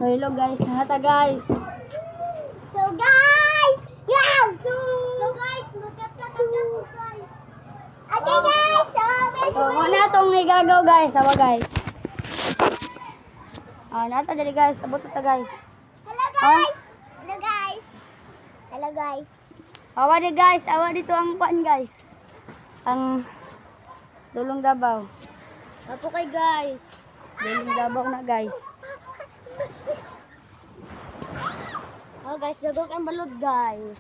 hello guys, nangata guys. So guys, wow! So guys, magkakagat guys. Okay guys, So, muna itong igagaw guys. Awa guys. Nata dali guys. Sabot ito guys. hello guys. Hello guys. Hello guys. Awa di guys. Awa dito ang paan guys. Ang Dulong Dabaw. Apo kay guys. Dulong Dabaw na guys. Oh guys, dagok ang balod guys.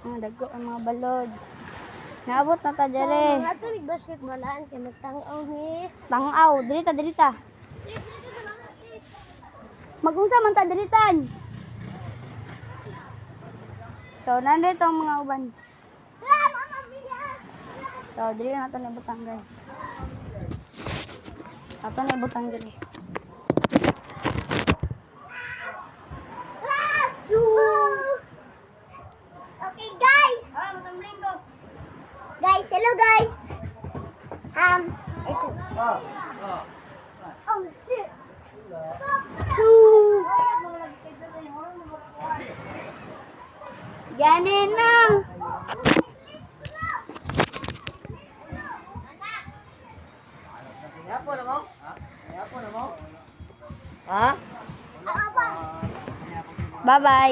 Dagko ang mga balod. Naabot na ta So, dere. mga tulig basketballan kay magtang-aw ni. Tangaw. Dirita, dirita. Magungsa man ta diritan. So, nandito ang mga uban. So, diri na ito na ibutang guys. Ito na ibutang diri. Okay guys. Guys, hello guys. Ito. Oh shit. Yanin na. Ha? Bye-bye.